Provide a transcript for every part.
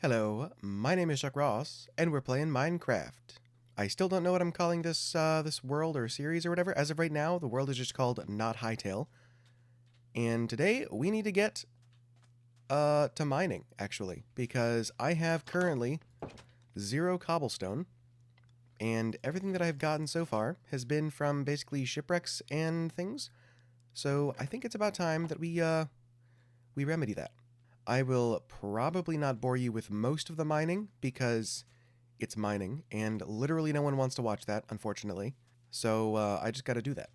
Hello, my name is Chuck Ross, and we're playing Minecraft. I still don't know what I'm calling this world or series or whatever. As of right now, the world is just called Not Hightail. And today we need to get to mining actually, because I have currently 0 cobblestone, and everything that I've gotten so far has been from basically shipwrecks and things. So I think it's about time that we remedy that. I will probably not bore you with most of the mining because it's mining, and literally no one wants to watch that, unfortunately. So I just got to do that.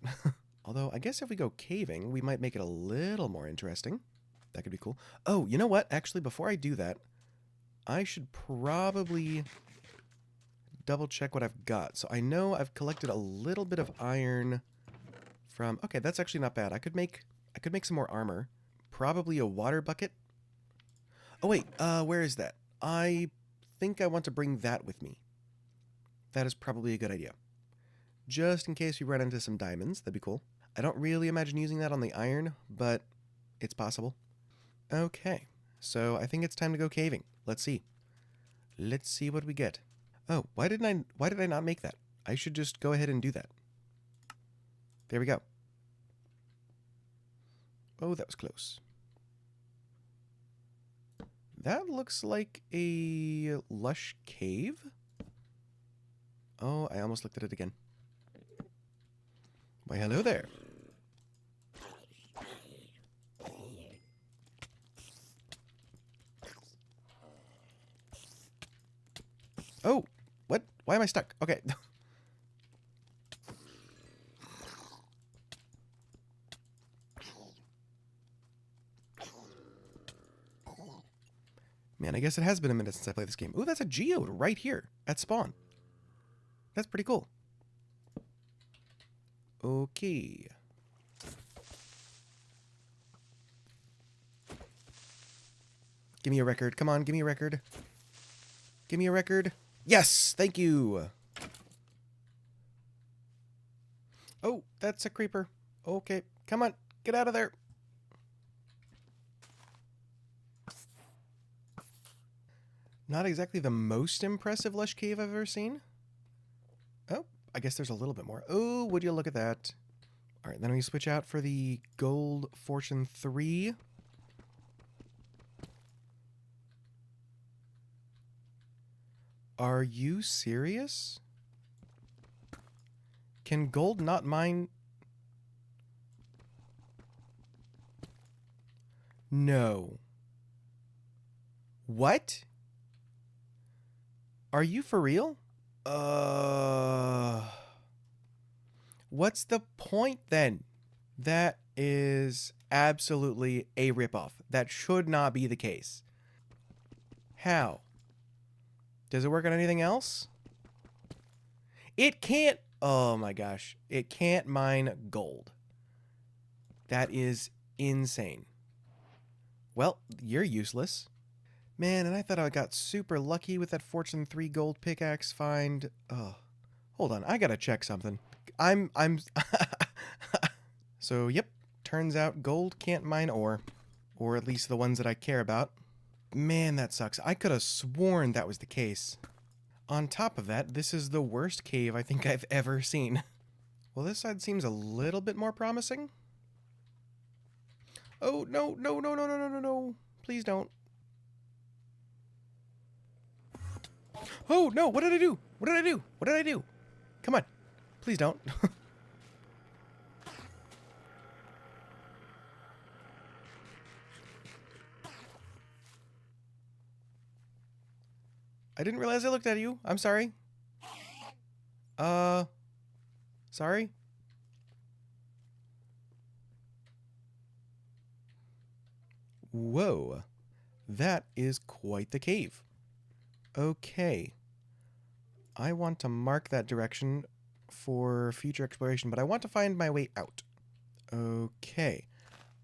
Although, I guess if we go caving, we might make it a little more interesting. That could be cool. Oh, you know what? Actually, before I do that, I should probably double check what I've got. So I know I've collected a little bit of iron from... Okay, that's actually not bad. I could make some more armor. Probably a water bucket. Oh, wait. Where is that? I think I want to bring that with me. That is probably a good idea. Just in case we run into some diamonds, that'd be cool. I don't really imagine using that on the iron, but it's possible. Okay, so I think it's time to go caving. Let's see. Let's see what we get. Oh, why did I not make that? I should just go ahead and do that. There we go. Oh, that was close. That looks like a lush cave. Oh, I almost looked at it again. Why, hello there. Oh, what? Why am I stuck? Okay. Man, I guess it has been a minute since I played this game. Ooh, that's a geode right here at spawn. That's pretty cool. Okay. Give me a record. Come on, give me a record. Give me a record. Yes, thank you. Oh, that's a creeper. Okay, come on, get out of there. Not exactly the most impressive lush cave I've ever seen. Oh, I guess there's a little bit more. Oh, would you look at that? All right, then we switch out for the Gold Fortune 3. Are you serious? Can gold not mine? No. What? Are you for real? What's the point then? That is absolutely a ripoff. That should not be the case. How? Does it work on anything else? It can't. Oh my gosh. It can't mine gold. That is insane. Well, you're useless. Man, and I thought I got super lucky with that Fortune 3 gold pickaxe find. Oh. Hold on, I gotta check something. I'm So, yep. Turns out gold can't mine ore. Or at least the ones that I care about. Man, that sucks. I could have sworn that was the case. On top of that, this is the worst cave I think I've ever seen. Well, this side seems a little bit more promising. Oh, no, no, no, no, no, no, no, no. Please don't. Oh, no, what did I do? What did I do? What did I do? Come on. Please don't. I didn't realize I looked at you. I'm sorry. Sorry? Whoa. That is quite the cave. Okay. I want to mark that direction for future exploration, but I want to find my way out. Okay.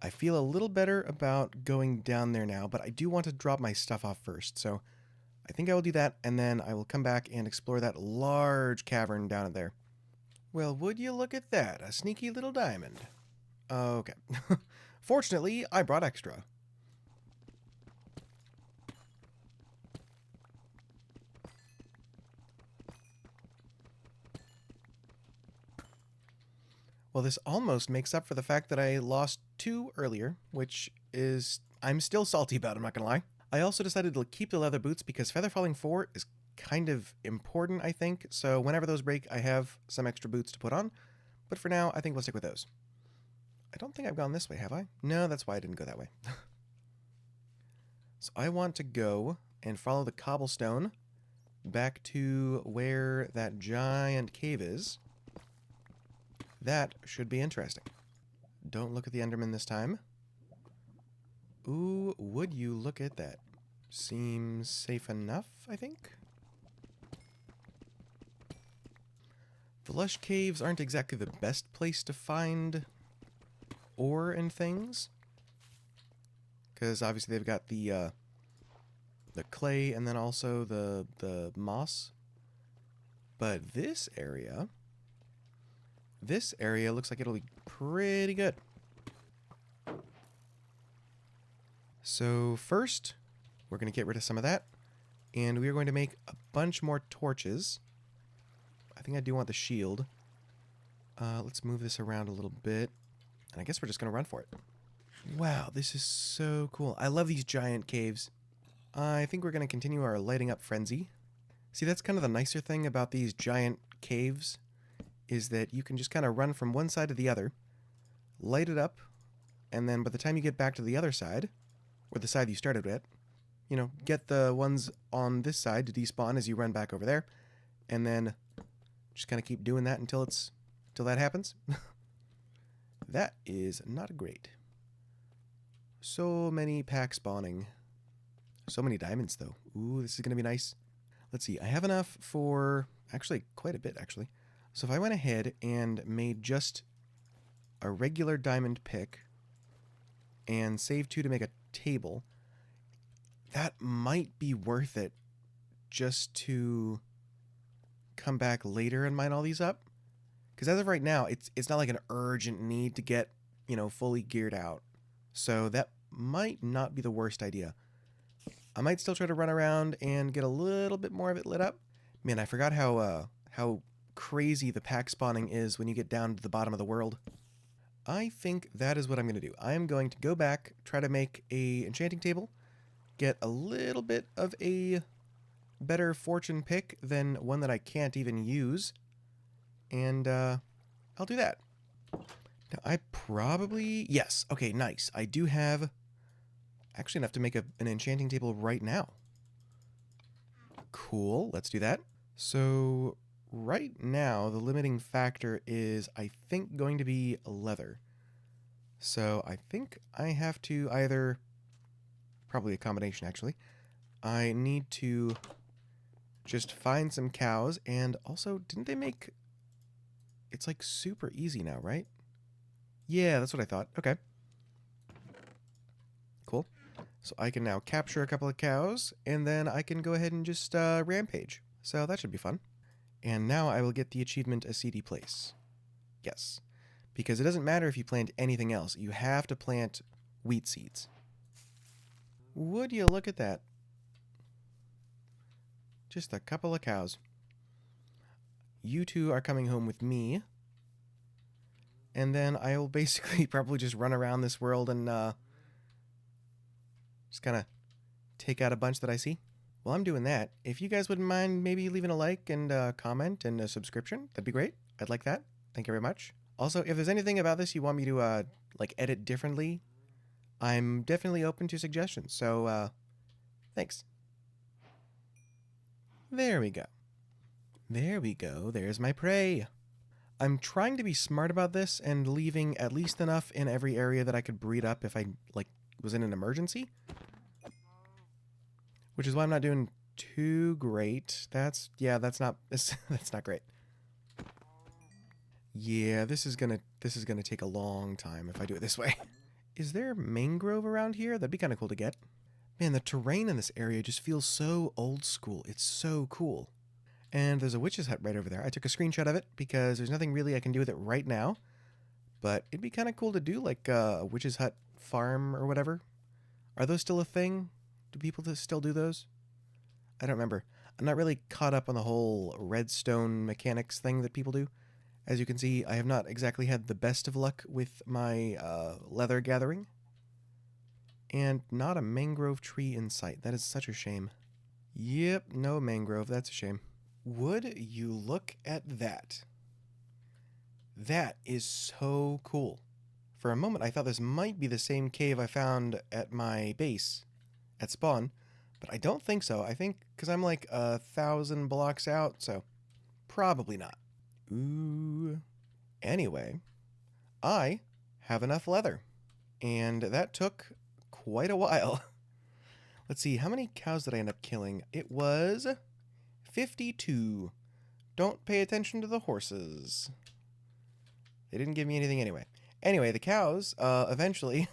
I feel a little better about going down there now, but I do want to drop my stuff off first, so I think I will do that, and then I will come back and explore that large cavern down there. Well, would you look at that? A sneaky little diamond. Okay. Fortunately, I brought extra. Well, this almost makes up for the fact that I lost 2 earlier, which is I'm still salty about, I'm not gonna lie. I also decided to keep the leather boots because Feather Falling 4 is kind of important, I think, so whenever those break, I have some extra boots to put on, but for now, I think we'll stick with those. I don't think I've gone this way, have I? No, that's why I didn't go that way. So I want to go and follow the cobblestone back to where that giant cave is. That should be interesting. Don't look at the Enderman this time. Ooh, would you look at that? Seems safe enough, I think. The lush caves aren't exactly the best place to find ore and things, because obviously they've got the clay and then also the moss. But this area looks like it'll be pretty good. So first, we're going to get rid of some of that, and we are going to make a bunch more torches. I think I do want the shield. Let's move this around a little bit, and I guess we're just going to run for it. Wow, this is so cool. I love these giant caves. I think we're going to continue our lighting up frenzy. See, that's kind of the nicer thing about these giant caves, is that you can just kind of run from one side to the other, light it up, and then by the time you get back to the other side, or the side you started with, you know, get the ones on this side to despawn as you run back over there, and then just kind of keep doing that until that happens. That is not great. So many pack spawning. So many diamonds, though. Ooh, this is going to be nice. Let's see. I have enough for actually quite a bit, actually. So if I went ahead and made just a regular diamond pick and saved 2 to make a table, that might be worth it just to come back later and mine all these up. Because as of right now, it's not like an urgent need to get, you know, fully geared out. So that might not be the worst idea. I might still try to run around and get a little bit more of it lit up. Man, I forgot how crazy the pack spawning is when you get down to the bottom of the world. I think that is what I'm going to do. I am going to go back, try to make a enchanting table, get a little bit of a better fortune pick than one that I can't even use, and I'll do that. Now, I probably... Yes, okay, nice. I do have actually enough to make an enchanting table right now. Cool, let's do that. So right now, the limiting factor is, I think, going to be leather. So I think I have to either... Probably a combination, actually. I need to just find some cows, and also, didn't they make... It's like super easy now, right? Yeah, that's what I thought. Okay. Cool. So I can now capture a couple of cows, and then I can go ahead and just rampage. So that should be fun. And now I will get the achievement A Seedy Place. Yes. Because it doesn't matter if you plant anything else. You have to plant wheat seeds. Would you look at that? Just a couple of cows. You two are coming home with me. And then I will basically probably just run around this world and just kind of take out a bunch that I see. While I'm doing that, if you guys wouldn't mind maybe leaving a like and a comment and a subscription, that'd be great. I'd like that. Thank you very much. Also, if there's anything about this you want me to like edit differently, I'm definitely open to suggestions. So thanks. There we go. There we go. There's my prey. I'm trying to be smart about this and leaving at least enough in every area that I could breed up if I like was in an emergency. Which is why I'm not doing too great. That's not that's not great. Yeah, this is gonna take a long time if I do it this way. Is there mangrove around here? That'd be kind of cool to get. Man, the terrain in this area just feels so old school. It's so cool. And there's a witch's hut right over there. I took a screenshot of it because there's nothing really I can do with it right now. But it'd be kind of cool to do like a witch's hut farm or whatever. Are those still a thing? Do people still do those? I don't remember. I'm not really caught up on the whole redstone mechanics thing that people do. As you can see, I have not exactly had the best of luck with my leather gathering. And not a mangrove tree in sight. That is such a shame. Yep, no mangrove. That's a shame. Would you look at that? That is so cool. For a moment, I thought this might be the same cave I found at my base at spawn, but I don't think so. I think because I'm like 1,000 blocks out, so probably not. Ooh. Anyway, I have enough leather, and that took quite a while. Let's see, how many cows did I end up killing? It was 52. Don't pay attention to the horses. They didn't give me anything anyway. Anyway, the cows, eventually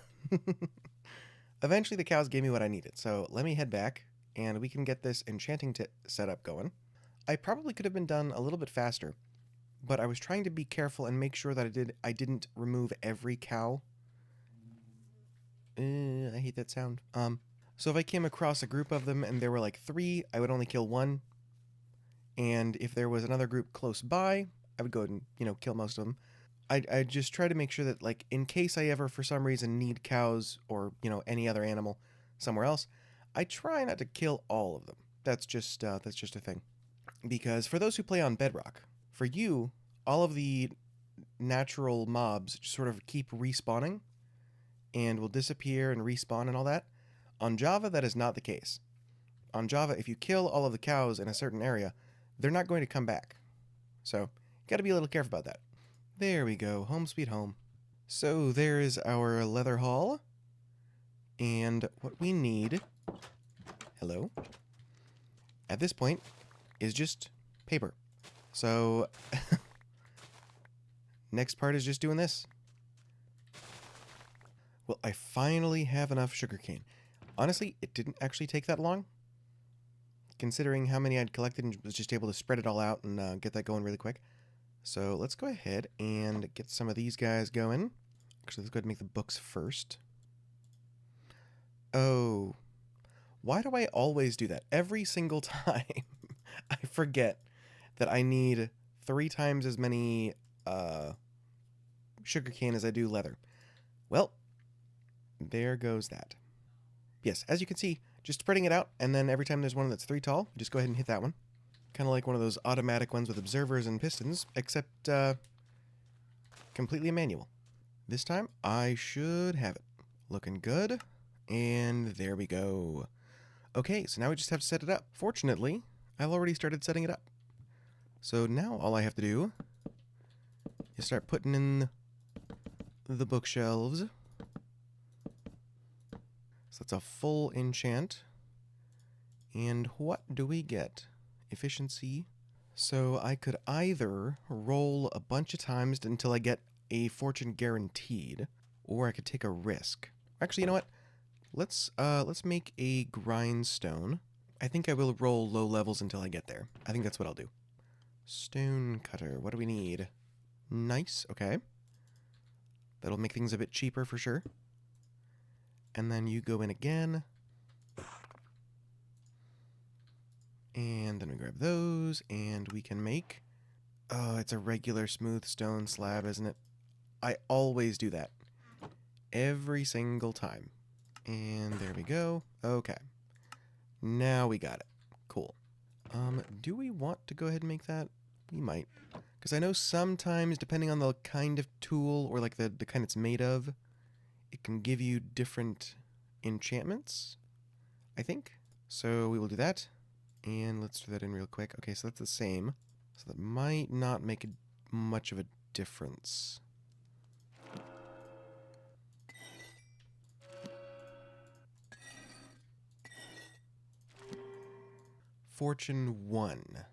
the cows gave me what I needed. So let me head back, and we can get this enchanting setup going. I probably could have been done a little bit faster, but I was trying to be careful and make sure that I didn't remove every cow. I hate that sound. So if I came across a group of them and there were like 3, I would only kill 1. And if there was another group close by, I would go ahead and, kill most of them. I just try to make sure that, like, in case I ever for some reason need cows or, any other animal somewhere else, I try not to kill all of them. That's just a thing. Because for those who play on Bedrock, for you, all of the natural mobs just sort of keep respawning and will disappear and respawn and all that. On Java, that is not the case. On Java, if you kill all of the cows in a certain area, they're not going to come back. So, you gotta be a little careful about that. There we go, home sweet home. So there is our leather haul. And what we need, hello, at this point, is just paper. So, next part is just doing this. Well, I finally have enough sugarcane. Honestly, it didn't actually take that long, considering how many I'd collected and was just able to spread it all out and get that going really quick. So let's go ahead and get some of these guys going. Actually, let's go ahead and make the books first. Oh, why do I always do that? Every single time I forget that I need 3 times as many sugarcane as I do leather. Well, there goes that. Yes, as you can see, just spreading it out, and then every time there's one that's 3 tall, just go ahead and hit that one. Kind of like one of those automatic ones with observers and pistons, except completely manual. This time, I should have it. Looking good. And there we go. Okay, so now we just have to set it up. Fortunately, I've already started setting it up. So now all I have to do is start putting in the bookshelves. So that's a full enchant. And what do we get? Efficiency. So I could either roll a bunch of times until I get a fortune guaranteed, or I could take a risk. Actually, you know what? Let's make a grindstone. I think I will roll low levels until I get there. I think that's what I'll do. Stone cutter. What do we need? Nice. Okay. That'll make things a bit cheaper for sure. And then you go in again. And then we grab those, and we can make... Oh, it's a regular smooth stone slab, isn't it? I always do that. Every single time. And there we go. Okay. Now we got it. Cool. Do we want to go ahead and make that? We might. Because I know sometimes, depending on the kind of tool, or like the kind it's made of, it can give you different enchantments, I think. So we will do that. And let's do that in real quick. Okay, so that's the same. So that might not make much of a difference. Fortune 1.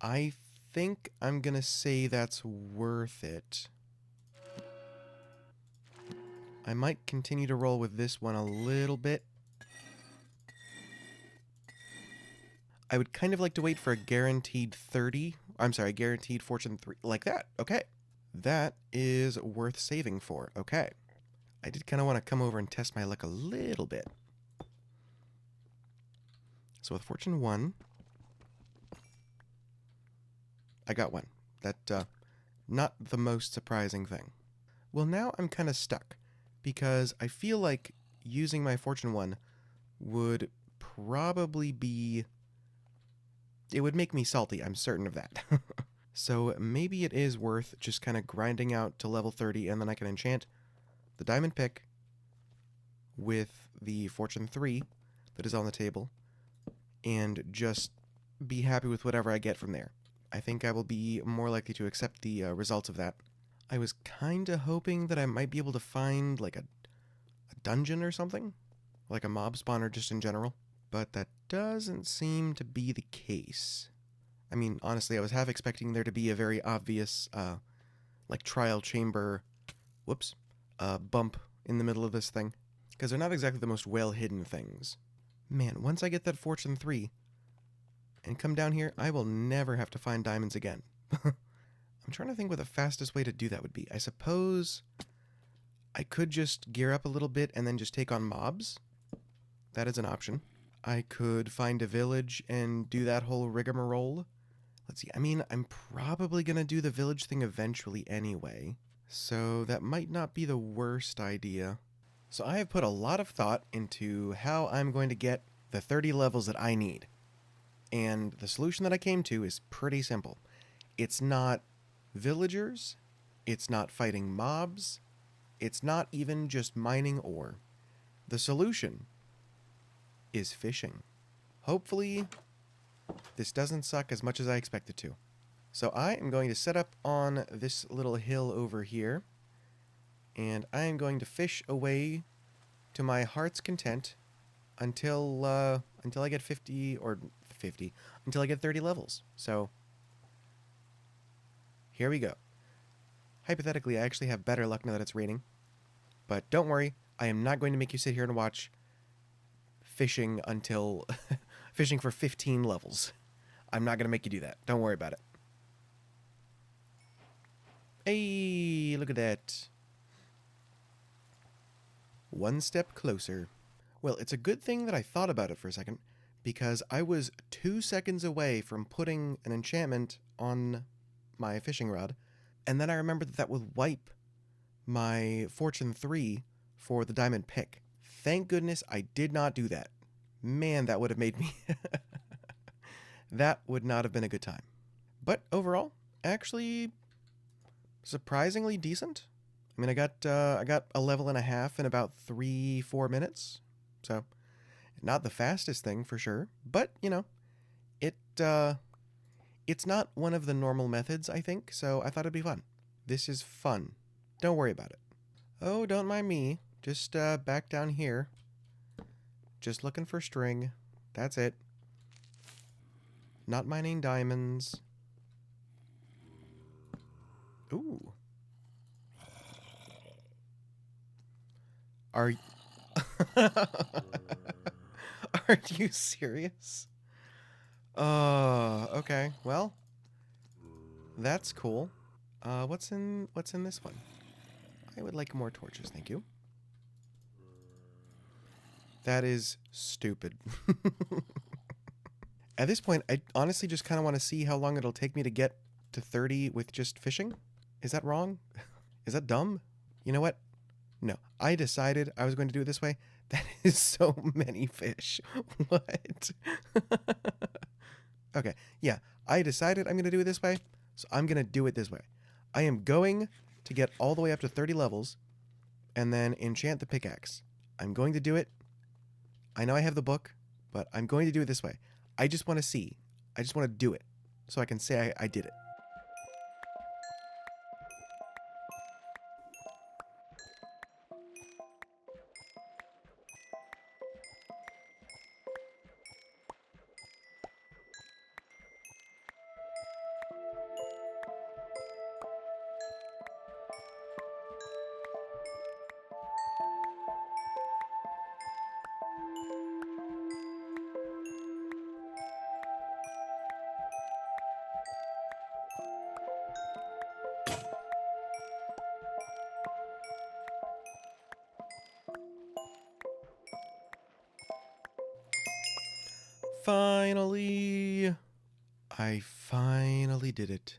I think I'm gonna say that's worth it. I might continue to roll with this one a little bit. I would kind of like to wait for a guaranteed 30. I'm sorry, guaranteed fortune 3. Like that. Okay. That is worth saving for. Okay. I did kind of want to come over and test my luck a little bit. So with fortune 1, I got 1. That Not the most surprising thing. Well, now I'm kind of stuck because I feel like using my Fortune 1 would probably be. It would make me salty, I'm certain of that. So maybe it is worth just kind of grinding out to level 30 and then I can enchant the diamond pick with the Fortune 3 that is on the table and just be happy with whatever I get from there. I think I will be more likely to accept the results of that. I was kind of hoping that I might be able to find like a dungeon or something, like a mob spawner just in general, but that doesn't seem to be the case. I mean, honestly, I was half expecting there to be a very obvious, like trial chamber, whoops, bump in the middle of this thing, because they're not exactly the most well-hidden things. Man, once I get that Fortune 3 and come down here, I will never have to find diamonds again. I'm trying to think what the fastest way to do that would be. I suppose I could just gear up a little bit and then just take on mobs. That is an option. I could find a village and do that whole rigmarole. Let's see, I mean, I'm probably going to do the village thing eventually anyway, so that might not be the worst idea. So I have put a lot of thought into how I'm going to get the 30 levels that I need. And the solution that I came to is pretty simple. It's not villagers, it's not fighting mobs, it's not even just mining ore. The solution is fishing. Hopefully, this doesn't suck as much as I expect it to. So I am going to set up on this little hill over here, and I am going to fish away to my heart's content until I get 50 or 50 until I get 30 levels. So here we go. Hypothetically, I actually have better luck now that it's raining. But don't worry, I am not going to make you sit here and watch fishing until fishing for 15 levels. I'm not going to make you do that. Don't worry about it. Hey, look at that. One step closer. Well, it's a good thing that I thought about it for a second, because I was 2 seconds away from putting an enchantment on my fishing rod, and then I remembered that that would wipe my Fortune 3 for the diamond pick. Thank goodness I did not do that. Man, that would have made me... that would not have been a good time. But overall, actually, surprisingly decent. I mean, I got a level and a half in about 3-4 minutes. So, not the fastest thing for sure, but you know, it's not one of the normal methods, I think, so I thought it'd be fun. This is fun. Don't worry about it. Oh, don't mind me. Just back down here. Just looking for string. That's it. Not mining diamonds. Ooh. Are Are you serious? Okay. Well, that's cool. What's in this one? I would like more torches, thank you. That is stupid. At this point, I honestly just kind of want to see how long it'll take me to get to 30 with just fishing. Is that wrong? Is that dumb? You know what? No, I decided I was going to do it this way. That is so many fish. What? Okay, yeah, I decided I'm going to do it this way, so I'm going to do it this way. I am going to get all the way up to 30 levels and then enchant the pickaxe. I'm going to do it. I know I have the book, but I'm going to do it this way. I just want to see. I just want to do it so I can say I did it. Finally! I finally did it.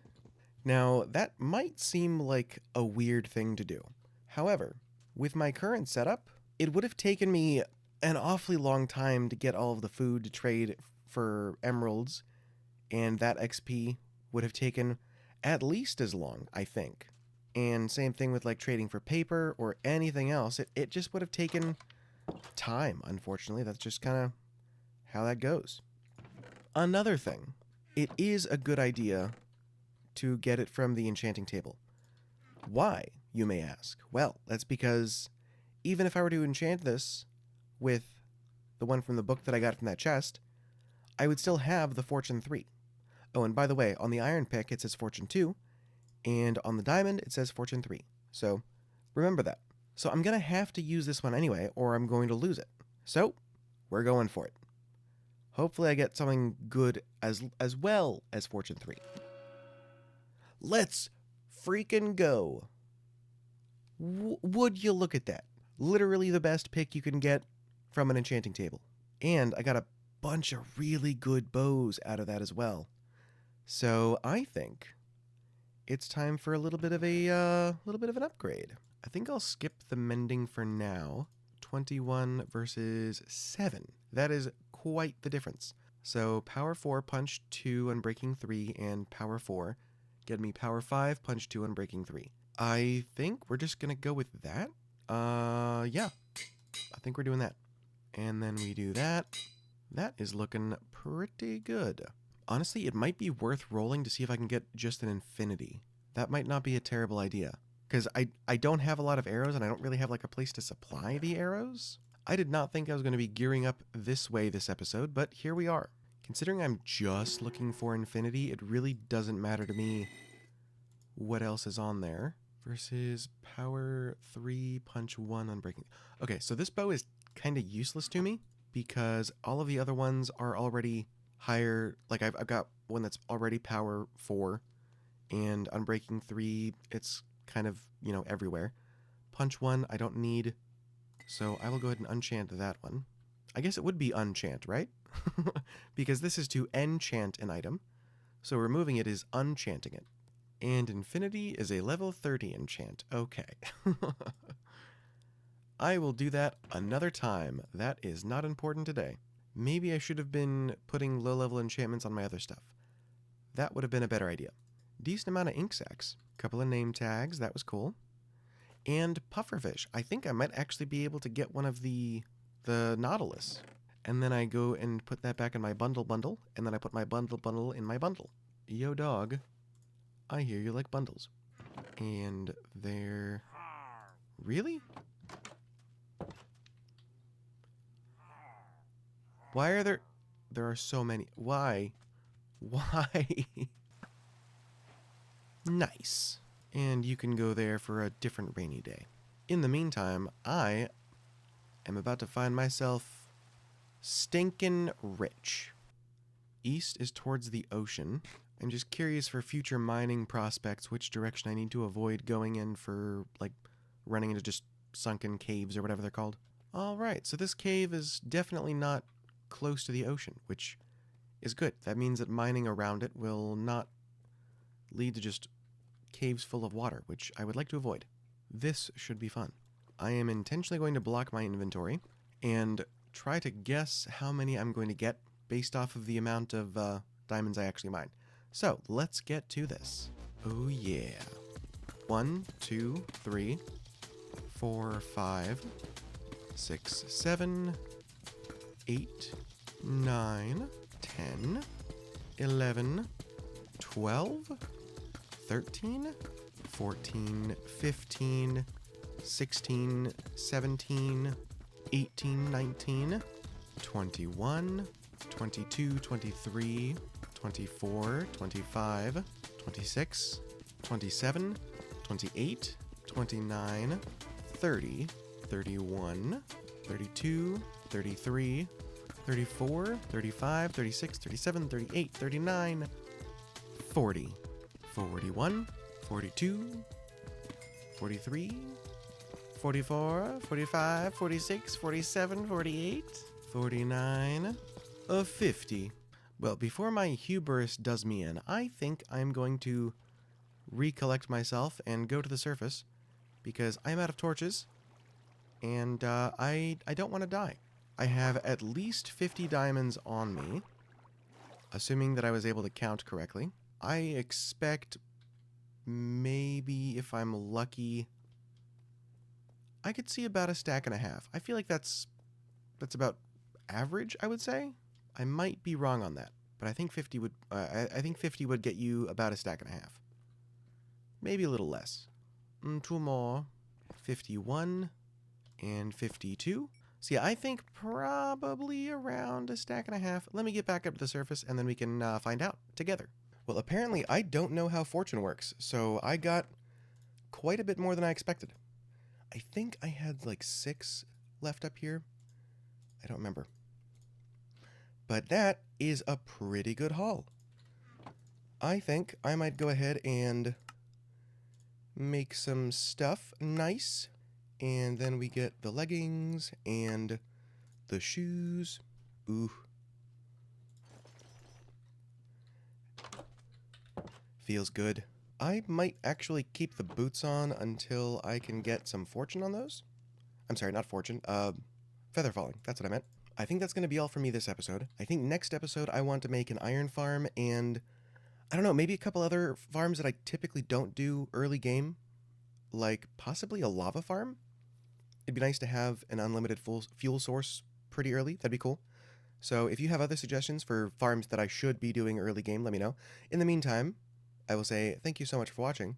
Now, that might seem like a weird thing to do. However, with my current setup, it would have taken me an awfully long time to get all of the food to trade for emeralds, and that XP would have taken at least as long, I think. And same thing with like trading for paper or anything else. It just would have taken time, unfortunately. That's just kind of how that goes. Another thing, it is a good idea to get it from the enchanting table. Why, you may ask? Well, that's because even if I were to enchant this with the one from the book that I got from that chest, I would still have the Fortune 3. Oh, and by the way, on the iron pick it says Fortune 2, and on the diamond it says Fortune 3. So remember that. So I'm going to have to use this one anyway, or I'm going to lose it. So we're going for it. Hopefully I get something good as well as Fortune 3. Let's freaking go. Would you look at that? Literally the best pick you can get from an enchanting table. And I got a bunch of really good bows out of that as well. So I think it's time for a little bit of an upgrade. I think I'll skip the mending for now. 21 versus 7. That is quite the difference. So power 4, punch 2, unbreaking 3, and power 4 get me power 5, punch 2, unbreaking 3. I think we're just gonna go with that. Yeah. I think we're doing that. And then we do that. That is looking pretty good. Honestly, it might be worth rolling to see if I can get just an infinity. That might not be a terrible idea. Because I don't have a lot of arrows, and I don't really have like a place to supply the arrows. I did not think I was going to be gearing up this way this episode, but here we are. Considering I'm just looking for infinity, it really doesn't matter to me what else is on there. Versus power 3, punch 1, unbreaking. Okay, so this bow is kind of useless to me because all of the other ones are already higher. Like I've got one that's already power 4 and unbreaking 3. It's kind of, everywhere. Punch 1, I don't need. So I will go ahead and enchant that one. I guess it would be unchant, right? Because this is to enchant an item. So removing it is enchanting it. And infinity is a level 30 enchant. Okay. I will do that another time. That is not important today. Maybe I should have been putting low-level enchantments on my other stuff. That would have been a better idea. Decent amount of ink sacs. Couple of name tags. That was cool. And pufferfish. I think I might actually be able to get one of the Nautilus. And then I go and put that back in my bundle, and then I put my bundle in my bundle. Yo, dog. I hear you like bundles. And there... Really? Why are there... There are so many. Why? Why? Nice. And you can go there for a different rainy day. In the meantime, I am about to find myself stinkin' rich. East is towards the ocean. I'm just curious for future mining prospects which direction I need to avoid going in for, like, running into just sunken caves or whatever they're called. Alright, so this cave is definitely not close to the ocean, which is good. That means that mining around it will not lead to just caves full of water, which I would like to avoid. This should be fun. I am intentionally going to block my inventory and try to guess how many I'm going to get based off of the amount of diamonds I actually mine. So, let's get to this. Oh yeah. 1, 2, 3, 4, 5, 6, 7, 8, 9, 10, 11, 12, 13, 14, 15, 16, 17, 18, 19, 21, 22, 23, 24, 25, 26, 27, 28, 29, 30, 31, 32, 33, 34, 35, 36, 37, 38, 39, 40, 41, 42, 43, 44, 45, 46, 47, 48, 49, 50. Well, before my hubris does me in, I think I'm going to recollect myself and go to the surface because I'm out of torches and I don't want to die. I have at least 50 diamonds on me, assuming that I was able to count correctly. I expect maybe if I'm lucky, I could see about a stack and a half. I feel like that's about average, I would say. I might be wrong on that, but I think 50 would I think 50 would get you about a stack and a half. Maybe a little less. Two more. 51 and 52. So yeah, I think probably around a stack and a half. Let me get back up to the surface and then we can find out together. Well, apparently I don't know how fortune works, so I got quite a bit more than I expected. I think I had like 6 left up here. I don't remember. But that is a pretty good haul. I think I might go ahead and make some stuff nice. And then we get the leggings and the shoes. Ooh. Feels good. I might actually keep the boots on until I can get some fortune on those. I'm sorry, not fortune. Feather falling. That's what I meant. I think that's going to be all for me this episode. I think next episode I want to make an iron farm and, I don't know, maybe a couple other farms that I typically don't do early game. Like possibly a lava farm? It'd be nice to have an unlimited fuel source pretty early. That'd be cool. So if you have other suggestions for farms that I should be doing early game, let me know. In the meantime, I will say thank you so much for watching.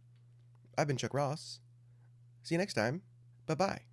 I've been Chuck Ross. See you next time. Bye-bye.